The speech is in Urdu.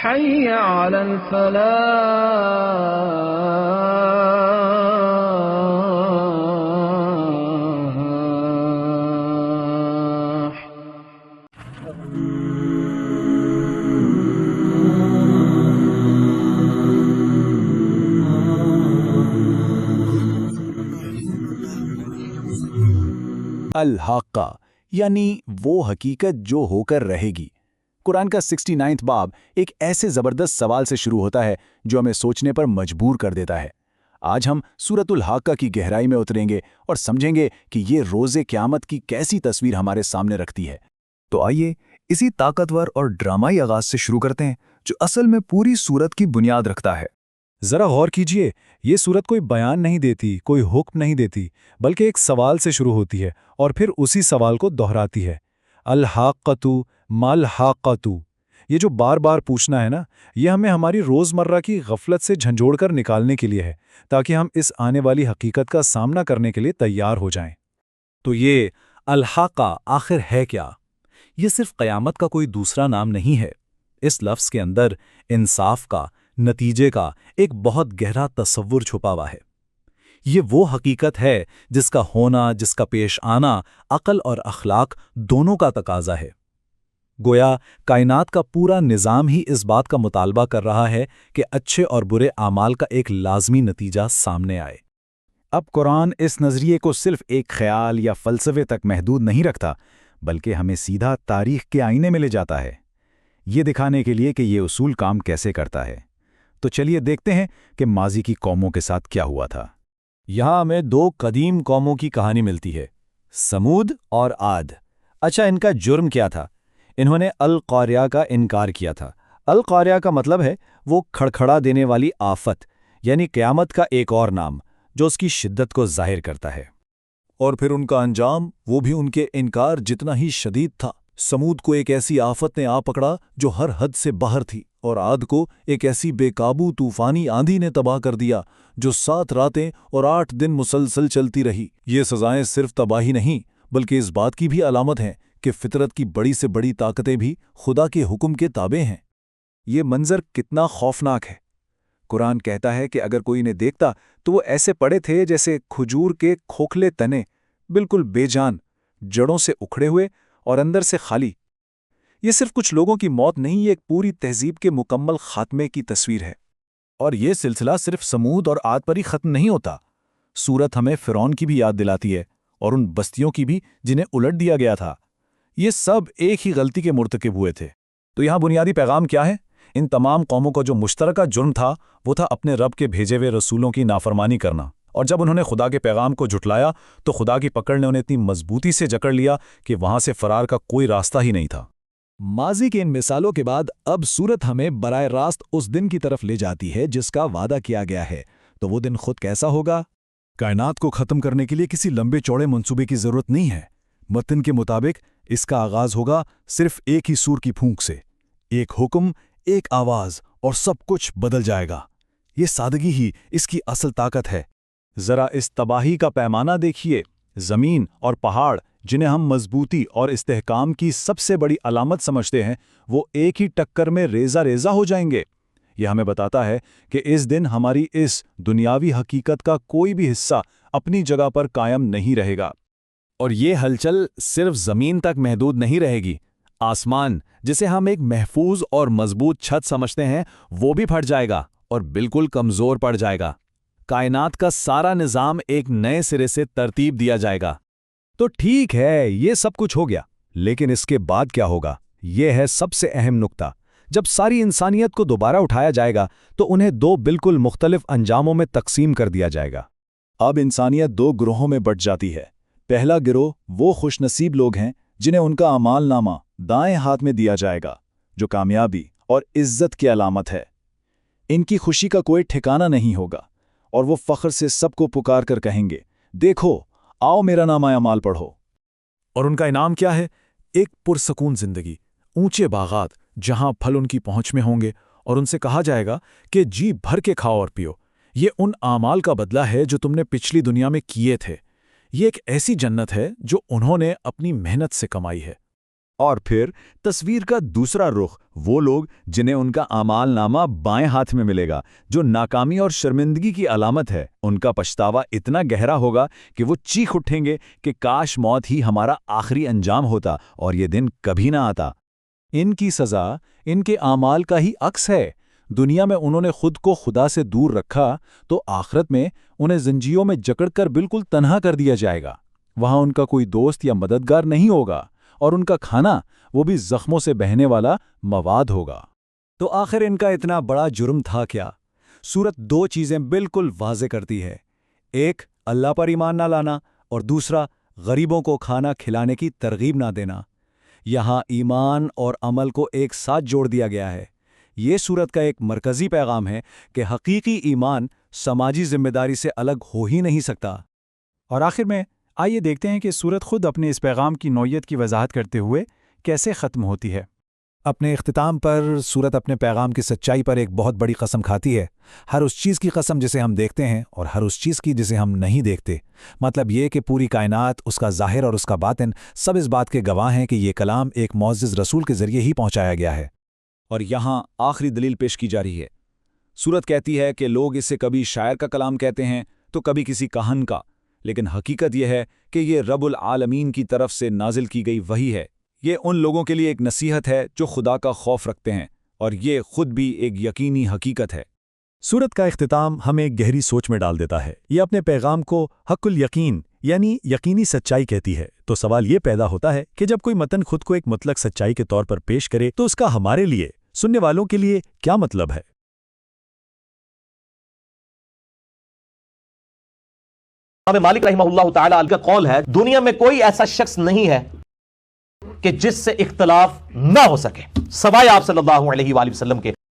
حي على الفلاح. الحاقہ یعنی وہ حقیقت جو ہو کر رہے گی۔ قرآن کا 69واں باب ایک ایسے زبردست سوال سے شروع ہوتا ہے جو ہمیں سوچنے پر مجبور کر دیتا ہے۔ آج ہم سورۃ الحاقہ کی گہرائی میں اتریں گے اور سمجھیں گے کہ یہ روز قیامت کی کیسی تصویر ہمارے سامنے رکھتی ہے۔ تو آئیے اسی طاقتور اور ڈرامائی آغاز سے شروع کرتے ہیں جو اصل میں پوری سورت کی بنیاد رکھتا ہے۔ ذرا غور کیجئے، یہ سورت کوئی بیان نہیں دیتی، کوئی حکم نہیں دیتی، بلکہ ایک سوال سے شروع ہوتی ہے اور پھر اسی سوال کو دہراتی ہے۔ الحاقۃ ما الحاقۃ، یہ جو بار بار پوچھنا ہے نا، یہ ہمیں ہماری روزمرہ کی غفلت سے جھنجھوڑ کر نکالنے کے لیے ہے، تاکہ ہم اس آنے والی حقیقت کا سامنا کرنے کے لیے تیار ہو جائیں۔ تو یہ الحاقہ آخر ہے کیا؟ یہ صرف قیامت کا کوئی دوسرا نام نہیں ہے۔ اس لفظ کے اندر انصاف کا، نتیجے کا ایک بہت گہرا تصور چھپا ہوا ہے۔ یہ وہ حقیقت ہے جس کا ہونا، جس کا پیش آنا عقل اور اخلاق دونوں کا تقاضا ہے۔ گویا کائنات کا پورا نظام ہی اس بات کا مطالبہ کر رہا ہے کہ اچھے اور برے اعمال کا ایک لازمی نتیجہ سامنے آئے۔ اب قرآن اس نظریے کو صرف ایک خیال یا فلسفے تک محدود نہیں رکھتا، بلکہ ہمیں سیدھا تاریخ کے آئینے میں لے جاتا ہے، یہ دکھانے کے لیے کہ یہ اصول کام کیسے کرتا ہے۔ تو چلیے دیکھتے ہیں کہ ماضی کی قوموں کے ساتھ کیا ہوا تھا۔ یہاں ہمیں دو قدیم قوموں کی کہانی ملتی ہے، سمود اور عاد۔ اچھا، ان کا جرم کیا تھا؟ انہوں نے القاریہ کا انکار کیا تھا۔ القاریہ کا مطلب ہے وہ کھڑکھڑا دینے والی آفت، یعنی قیامت کا ایک اور نام جو اس کی شدت کو ظاہر کرتا ہے۔ اور پھر ان کا انجام وہ بھی ان کے انکار جتنا ہی شدید تھا۔ سمود کو ایک ایسی آفت نے آ پکڑا جو ہر حد سے باہر تھی، اور عاد کو ایک ایسی بے قابو طوفانی آندھی نے تباہ کر دیا جو 7 راتیں اور 8 دن مسلسل چلتی رہی۔ یہ سزائیں صرف تباہی نہیں بلکہ اس بات کی بھی علامت ہیں کہ فطرت کی بڑی سے بڑی طاقتیں بھی خدا کے حکم کے تابع ہیں۔ یہ منظر کتنا خوفناک ہے۔ قرآن کہتا ہے کہ اگر کوئی انہیں دیکھتا تو وہ ایسے پڑے تھے جیسے کھجور کے کھوکھلے تنے، بالکل بے جان، جڑوں سے اکھڑے ہوئے اور اندر سے خالی۔ یہ صرف کچھ لوگوں کی موت نہیں، یہ ایک پوری تہذیب کے مکمل خاتمے کی تصویر ہے۔ اور یہ سلسلہ صرف سمود اور عاد پر ہی ختم نہیں ہوتا۔ سورت ہمیں فرعون کی بھی یاد دلاتی ہے، اور ان بستیوں کی بھی جنہیں الٹ دیا گیا تھا۔ یہ سب ایک ہی غلطی کے مرتکب ہوئے تھے۔ تو یہاں بنیادی پیغام کیا ہے؟ ان تمام قوموں کا جو مشترکہ جرم تھا وہ تھا اپنے رب کے بھیجے ہوئے رسولوں کی نافرمانی کرنا، اور جب انہوں نے خدا کے پیغام کو جھٹلایا تو خدا کی پکڑ نے انہیں اتنی مضبوطی سے جکڑ لیا کہ وہاں سے فرار کا کوئی راستہ ہی نہیں تھا۔ ماضی کے ان مثالوں کے بعد اب سورت ہمیں براہ راست اس دن کی طرف لے جاتی ہے جس کا وعدہ کیا گیا ہے۔ تو وہ دن خود کیسا ہوگا؟ کائنات کو ختم کرنے کے لیے کسی لمبے چوڑے منصوبے کی ضرورت نہیں ہے۔ متن کے مطابق اس کا آغاز ہوگا صرف ایک ہی سور کی پھونک سے، ایک حکم، ایک آواز، اور سب کچھ بدل جائے گا۔ یہ سادگی ہی اس کی اصل طاقت ہے۔ ذرا اس تباہی کا پیمانہ دیکھیے۔ زمین اور پہاڑ جنہیں ہم مضبوطی اور استحکام کی سب سے بڑی علامت سمجھتے ہیں، وہ ایک ہی ٹکر میں ریزہ ریزہ ہو جائیں گے۔ یہ ہمیں بتاتا ہے کہ اس دن ہماری اس دنیاوی حقیقت کا کوئی بھی حصہ اپنی جگہ پر قائم نہیں رہے گا۔ اور یہ ہلچل صرف زمین تک محدود نہیں رہے گی۔ آسمان، جسے ہم ایک محفوظ اور مضبوط چھت سمجھتے ہیں، وہ بھی پھٹ جائے گا اور بالکل کمزور پڑ جائے گا۔ کائنات کا سارا نظام ایک نئے سرے سے ترتیب دیا جائے گا۔ تو ٹھیک ہے، یہ سب کچھ ہو گیا، لیکن اس کے بعد کیا ہوگا؟ یہ ہے سب سے اہم نقطہ۔ جب ساری انسانیت کو دوبارہ اٹھایا جائے گا تو انہیں 2 بالکل مختلف انجاموں میں تقسیم کر دیا جائے گا۔ اب انسانیت 2 گروہوں میں بٹ جاتی ہے۔ پہلا گروہ وہ خوش نصیب لوگ ہیں جنہیں ان کا اعمال نامہ دائیں ہاتھ میں دیا جائے گا، جو کامیابی اور عزت کی علامت ہے۔ ان کی خوشی کا کوئی ٹھکانہ نہیں ہوگا، اور وہ فخر سے سب کو پکار کر کہیں گے، دیکھو، آؤ میرا نامہ اعمال پڑھو۔ اور ان کا انعام کیا ہے؟ ایک پرسکون زندگی، اونچے باغات جہاں پھل ان کی پہنچ میں ہوں گے، اور ان سے کہا جائے گا کہ جی بھر کے کھاؤ اور پیو، یہ ان اعمال کا بدلہ ہے جو تم نے پچھلی دنیا میں کیے تھے۔ یہ ایک ایسی جنت ہے جو انہوں نے اپنی محنت سے کمائی ہے۔ اور پھر تصویر کا دوسرا رخ وہ لوگ جنہیں ان کا اعمال نامہ بائیں ہاتھ میں ملے گا، جو ناکامی اور شرمندگی کی علامت ہے۔ ان کا پچھتاوا اتنا گہرا ہوگا کہ وہ چیخ اٹھیں گے کہ کاش موت ہی ہمارا آخری انجام ہوتا اور یہ دن کبھی نہ آتا۔ ان کی سزا ان کے اعمال کا ہی عکس ہے۔ دنیا میں انہوں نے خود کو خدا سے دور رکھا تو آخرت میں انہیں زنجیروں میں جکڑ کر بالکل تنہا کر دیا جائے گا۔ وہاں ان کا کوئی دوست یا مددگار نہیں ہوگا، اور ان کا کھانا وہ بھی زخموں سے بہنے والا مواد ہوگا۔ تو آخر ان کا اتنا بڑا جرم تھا کیا؟ سورت دو چیزیں بالکل واضح کرتی ہے، ایک اللہ پر ایمان نہ لانا، اور دوسرا غریبوں کو کھانا کھلانے کی ترغیب نہ دینا۔ یہاں ایمان اور عمل کو ایک ساتھ جوڑ دیا گیا ہے۔ یہ سورت کا ایک مرکزی پیغام ہے کہ حقیقی ایمان سماجی ذمہ داری سے الگ ہو ہی نہیں سکتا۔ اور آخر میں آئیے دیکھتے ہیں کہ سورت خود اپنے اس پیغام کی نوعیت کی وضاحت کرتے ہوئے کیسے ختم ہوتی ہے۔ اپنے اختتام پر سورت اپنے پیغام کی سچائی پر ایک بہت بڑی قسم کھاتی ہے، ہر اس چیز کی قسم جسے ہم دیکھتے ہیں اور ہر اس چیز کی جسے ہم نہیں دیکھتے۔ مطلب یہ کہ پوری کائنات، اس کا ظاہر اور اس کا باطن، سب اس بات کے گواہ ہیں کہ یہ کلام ایک معزز رسول کے ذریعے ہی پہنچایا گیا ہے۔ اور یہاں آخری دلیل پیش کی جا رہی ہے۔ سورت کہتی ہے کہ لوگ اسے کبھی شاعر کا کلام کہتے ہیں تو کبھی کسی کاہن کا، لیکن حقیقت یہ ہے کہ یہ رب العالمین کی طرف سے نازل کی گئی وحی ہے۔ یہ ان لوگوں کے لیے ایک نصیحت ہے جو خدا کا خوف رکھتے ہیں، اور یہ خود بھی ایک یقینی حقیقت ہے۔ سورت کا اختتام ہمیں گہری سوچ میں ڈال دیتا ہے۔ یہ اپنے پیغام کو حق الیقین یعنی یقینی سچائی کہتی ہے۔ تو سوال یہ پیدا ہوتا ہے کہ جب کوئی متن خود کو ایک مطلق سچائی کے طور پر پیش کرے تو اس کا ہمارے لیے، سننے والوں کے لیے کیا مطلب ہے؟ امام مالک رحمہ اللہ تعالی کا قول ہے، دنیا میں کوئی ایسا شخص نہیں ہے کہ جس سے اختلاف نہ ہو سکے سوائے آپ صلی اللہ علیہ وآلہ وسلم کے۔